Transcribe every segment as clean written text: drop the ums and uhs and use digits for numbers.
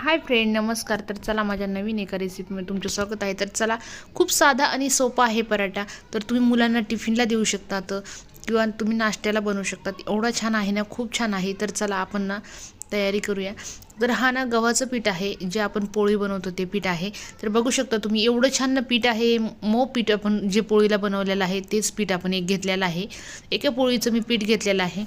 Hi friend, नमस्कार. तर चला माझ्या नवीन एका रेसिपीमध्ये तुमचं स्वागत आहे. तर चला, खूप साधा आणि सोपा आहे पराठा. तर तुम्ही मुलांना टिफिनला देऊ शकतात किंवा तुम्ही नाश्त्याला बनवू शकतात. एवढा छान आहे ना, खूप छान आहे. तर चला आपण ना तयारी करूया. तर हा ना गव्हाचं पीठ आहे, जे आपण पोळी बनवतो ते पीठ आहे. तर बघू शकता तुम्ही, एवढं छान ना पीठ आहे. मऊ पीठ आपण जे पोळीला बनवलेलं आहे तेच पीठ आपण एक घेतलेलं आहे. एका पोळीचं मी पीठ घेतलेलं आहे.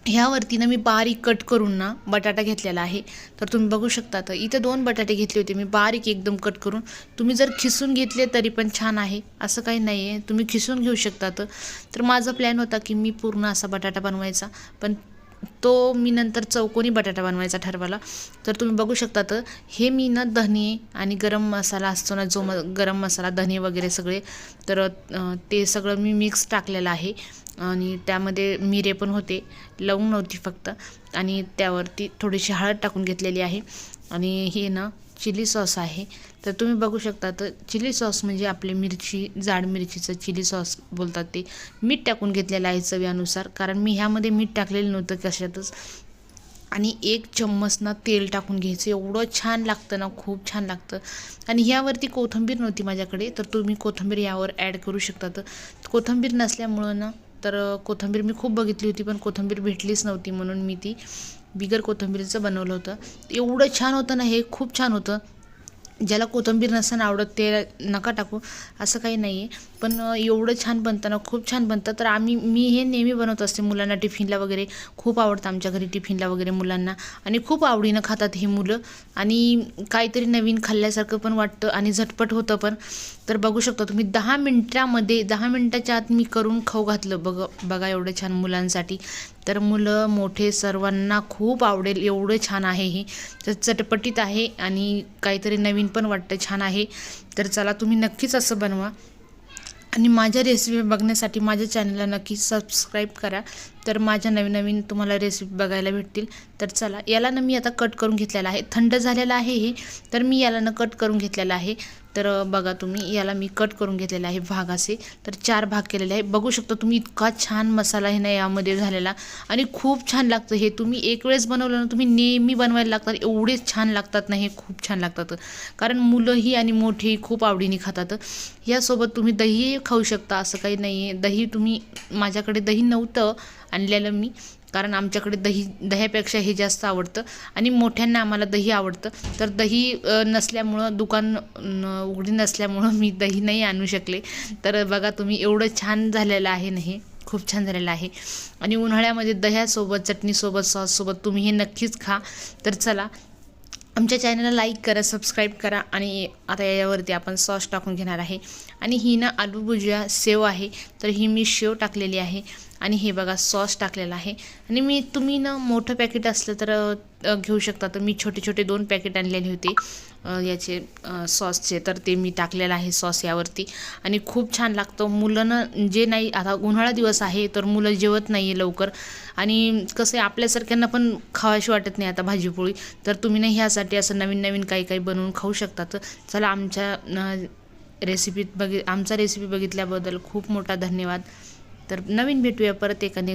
ह्यावरती ना मी बारीक कट करून ना बटाटा घेतलेला आहे. तर तुम्ही बघू शकता, तर इथे 2 बटाटे घेतले होते मी बारीक एकदम कट करून. तुम्ही जर खिसून घेतले तरी पण छान आहे, असं काही नाही आहे, तुम्ही खिसून घेऊ शकतात. तर माझा प्लॅन होता की मी पूर्ण असा बटाटा बनवायचा, पण तो मी नंतर चौकोनी बटाटा बनवायचा ठरवला. तर तुम्ही बघू शकता, तर हे मी ना धने आणि गरम मसाला असतो ना, जो गरम मसाला धने वगैरे सगळे, तर ते सगळं मी मिक्स टाकलेलं आहे. आणि त्यामध्ये मिरे पण होते, लवंग नव्हती फक्त. आणि त्यावरती थोडीशी हळद टाकून घेतलेली आहे. आणि हे ना चिली सॉस आहे. तर तुम्ही बघू शकता, तर चिली सॉस म्हणजे आपली मिरची, जाड मिरचीचं चिली सॉस बोलतात ते. मीठ टाकून घेतलेलं आहे चवीनुसार, कारण मी ह्यामध्ये मीठ टाकलेलं नव्हतं कशातच. आणि 1 चम्मच ना तेल टाकून घ्यायचं. एवढं छान लागतं ना, खूप छान लागतं. आणि ह्यावरती कोथिंबीर नव्हती माझ्याकडे, तर तुम्ही कोथिंबीर यावर ॲड करू शकता. तर कोथिंबीर नसल्यामुळं ना, तर कोथिंबीर मी खूप बघितली होती, पण कोथिंबीर भेटलीच नव्हती, म्हणून मी ती बिगर कोथिंबीरचं बनवलं होतं. एवढं छान होतं ना, हे खूप छान होतं. ज्याला कोथिंबीर नसेल आवडत ते नका टाकू, असं काही नाही आहे. पण एवढं छान बनतं ना, खूप छान बनतं. तर मी हे नेहमी बनवत असते मुलांना टिफिनला वगैरे. खूप आवडतं आमच्या घरी टिफिनला वगैरे मुलांना, आणि खूप आवडीनं खातात हे मुलं. आणि काहीतरी नवीन खाल्ल्यासारखं पण वाटतं आणि झटपट होतं पण. तर बघू शकता तुम्ही, 10 मिनटाच्या आत मी करून खाऊ घातलं. बघा एवढं छान मुलांसाठी. तर मुलं मोठे सर्वांना खूप आवडेल, एवढं छान आहे हे. तर चटपटीत आहे आणि काहीतरी नवीन पण वाटतं, छान आहे. तर चला, तुम्ही नक्कीच असं बनवा. आणि माझ्या रेसिपी बघण्यासाठी माझ्या चॅनलला नक्की सबस्क्राईब करा. तर माझ्या नवीन नवीन तुम्हाला रेसिपी बघायला भेटतील. तर चला, याला ना मी आता कट करून घेतलेला आहे. थंड झालेलं आहे हे, तर मी याला ना कट करून घेतलेलं आहे. तर बघा तुम्ही, याला मी कट करून घेतलेला आहे भाग असे. तर 4 भाग केलेले आहे. बघू शकता तुम्ही, इतका छान मसाला आहे ना यामध्ये झालेला, आणि खूप छान लागतं हे. तुम्ही एक वेळेस बनवलं ना, तुम्ही नेहमी बनवायला लागतात. एवढेच छान लागतात ना हे, खूप छान लागतात. कारण मुलंही आणि मोठेही खूप आवडीने खातात. यासोबत तुम्ही दहीही खाऊ शकता, असं काही नाही आहे. दही तुम्ही, माझ्याकडे दही नव्हतं आणलेलं मी, कारण आमच्याकडे दह्यापेक्षा हे जास्त आवडतं. आणि मोठ्यांना आम्हाला दही आवडतं. तर दही नसल्यामुळं, दुकान उघडी नसल्यामुळं मी दही नाही आणू शकले. तर बघा तुम्ही, एवढं छान झालेलं आहे ना हे, खूप छान झालेलं आहे. आणि उन्हाळ्यामध्ये दह्यासोबत, चटणीसोबत, सॉससोबत तुम्ही हे नक्कीच खा. तर चला, आमच्या चॅनलला लाईक करा, सबस्क्राईब करा. आणि आता यावरती आपण सॉस टाकून घेणार आहे. आणि ही ना आलू भुजिया सेव आहे, तर ही मी शेव टाकलेली आहे. आणि हे बघा सॉस टाकलेला आहे. आणि तुम्ही ना मोठं पॅकेट असलं तर घेऊ शकता. तर मी छोटे छोटे 2 पॅकेट आणलेले होते याचे सॉसचे, तर ते मी टाकलेलं आहे सॉस यावरती. आणि खूप छान लागतं. मुलांना जे नाही, आता उन्हाळा दिवस आहे तर मुलं जेवत नाही आहे लवकर, आणि कसं आहे, आपल्यासारख्यांना पण खावाशी वाटत नाही आता भाजीपोळी. तर तुम्ही ना ह्यासाठी असं नवीन नवीन काही काही बनवून खाऊ शकता. तर चला, आमच्या आमचा रेसिपी बघितल्याबद्दल खूप मोठा धन्यवाद. तर नवीन भेटूया परत एखादी